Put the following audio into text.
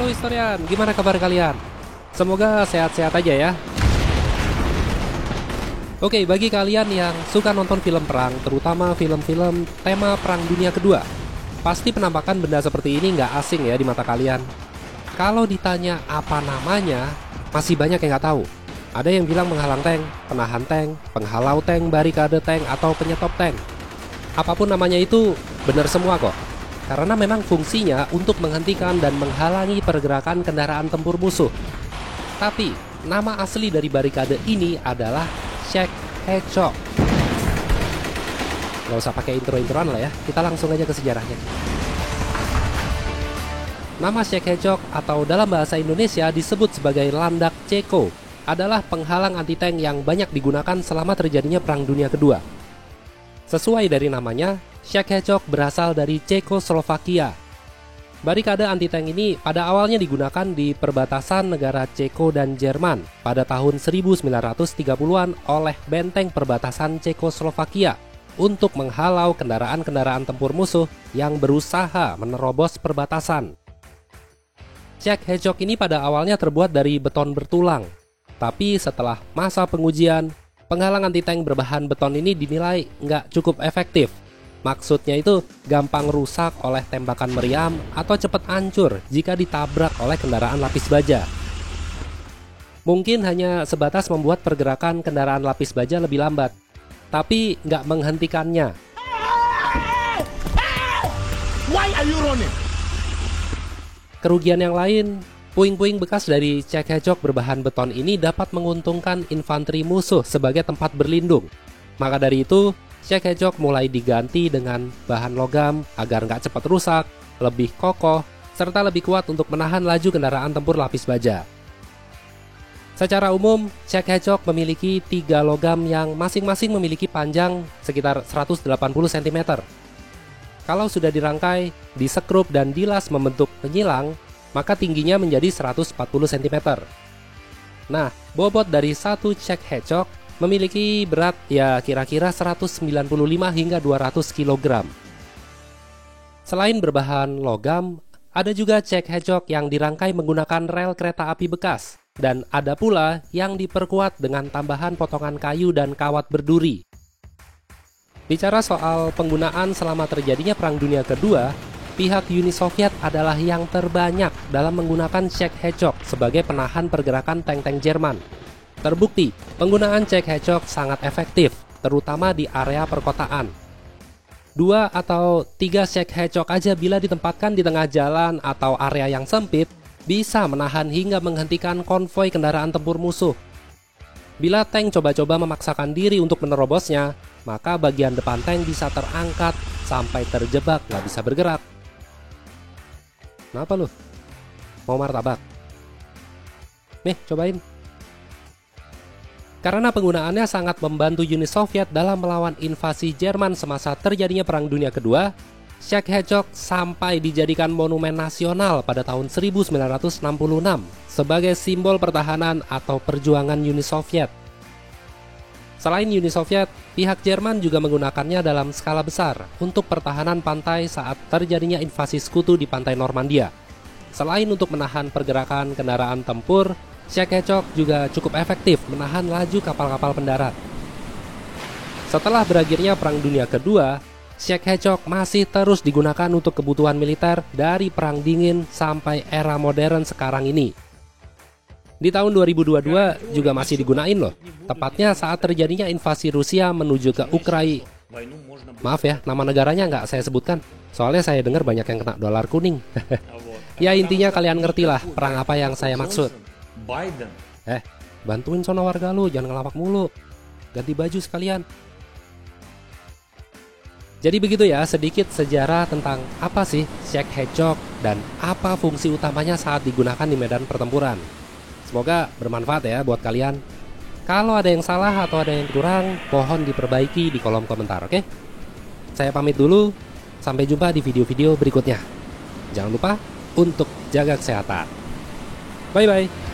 Halo historian, gimana kabar kalian? Semoga sehat-sehat aja ya. Oke, bagi kalian yang suka nonton film perang, terutama film-film tema Perang Dunia Kedua, pasti penampakan benda seperti ini nggak asing ya di mata kalian. Kalau ditanya apa namanya, masih banyak yang nggak tahu. Ada yang bilang menghalang tank, penahan tank, penghalau tank, barikade tank, atau penyetop tank. Apapun namanya itu, benar semua kok. Karena memang fungsinya untuk menghentikan dan menghalangi pergerakan kendaraan tempur musuh. Tapi, nama asli dari barikade ini adalah Shack Hedgehog. Gak usah pakai intro-introan lah ya, kita langsung aja ke sejarahnya. Nama Shack Hedgehog atau dalam bahasa Indonesia disebut sebagai landak Ceko adalah penghalang anti-tank yang banyak digunakan selama terjadinya Perang Dunia Kedua. Sesuai dari namanya, Shack Hedgehog berasal dari Cekoslovakia. Barikade anti-tank ini pada awalnya digunakan di perbatasan negara Ceko dan Jerman pada tahun 1930-an oleh benteng perbatasan Cekoslovakia untuk menghalau kendaraan-kendaraan tempur musuh yang berusaha menerobos perbatasan. Shack Hedgehog ini pada awalnya terbuat dari beton bertulang, tapi setelah masa pengujian, penghalang anti-tank berbahan beton ini dinilai nggak cukup efektif. Maksudnya itu gampang rusak oleh tembakan meriam atau cepat hancur jika ditabrak oleh kendaraan lapis baja. Mungkin hanya sebatas membuat pergerakan kendaraan lapis baja lebih lambat, tapi nggak menghentikannya. Why are you running? Kerugian yang lain, puing-puing bekas dari Shack Hedgehog berbahan beton ini dapat menguntungkan infanteri musuh sebagai tempat berlindung. Maka dari itu, Shack Hedgehog mulai diganti dengan bahan logam agar nggak cepat rusak, lebih kokoh, serta lebih kuat untuk menahan laju kendaraan tempur lapis baja. Secara umum, Shack Hedgehog memiliki 3 logam yang masing-masing memiliki panjang sekitar 180 cm. Kalau sudah dirangkai, disekrup dan dilas membentuk penyilang, maka tingginya menjadi 140 cm. Nah, bobot dari satu Shack Hedgehog memiliki berat ya kira-kira 195 hingga 200 kg. Selain berbahan logam, ada juga Shack Hedgehog yang dirangkai menggunakan rel kereta api bekas, dan ada pula yang diperkuat dengan tambahan potongan kayu dan kawat berduri. Bicara soal penggunaan selama terjadinya Perang Dunia Kedua, pihak Uni Soviet adalah yang terbanyak dalam menggunakan Shack Hedgehog sebagai penahan pergerakan tank-tank Jerman. Terbukti, penggunaan Shack Hedgehog sangat efektif, terutama di area perkotaan. 2 atau 3 Shack Hedgehog aja bila ditempatkan di tengah jalan atau area yang sempit, bisa menahan hingga menghentikan konvoi kendaraan tempur musuh. Bila tank coba-coba memaksakan diri untuk menerobosnya, maka bagian depan tank bisa terangkat sampai terjebak nggak bisa bergerak. Kenapa lu? Mau martabak? Nih, cobain. Karena penggunaannya sangat membantu Uni Soviet dalam melawan invasi Jerman semasa terjadinya Perang Dunia Kedua, Shack Hedgehog sampai dijadikan monumen nasional pada tahun 1966 sebagai simbol pertahanan atau perjuangan Uni Soviet. Selain Uni Soviet, pihak Jerman juga menggunakannya dalam skala besar untuk pertahanan pantai saat terjadinya invasi sekutu di pantai Normandia. Selain untuk menahan pergerakan kendaraan tempur, Shack Hedgehog juga cukup efektif menahan laju kapal-kapal pendarat. Setelah berakhirnya Perang Dunia Kedua, Shack Hedgehog masih terus digunakan untuk kebutuhan militer dari Perang Dingin sampai era modern sekarang ini. Di tahun 2022 juga masih digunain loh, tepatnya saat terjadinya invasi Rusia menuju ke Ukraina. Maaf ya, nama negaranya nggak saya sebutkan, soalnya saya dengar banyak yang kena dolar kuning. Ya intinya kalian ngerti lah perang apa yang saya maksud. Bantuin sono warga lu, jangan ngelawak mulu. Ganti baju sekalian. Jadi begitu ya, sedikit sejarah tentang apa sih Shack Hedgehog dan apa fungsi utamanya saat digunakan di medan pertempuran. Semoga bermanfaat ya buat kalian. Kalau ada yang salah atau ada yang kurang, mohon diperbaiki di kolom komentar, oke? Saya pamit dulu, sampai jumpa di video-video berikutnya. Jangan lupa untuk jaga kesehatan. Bye-bye.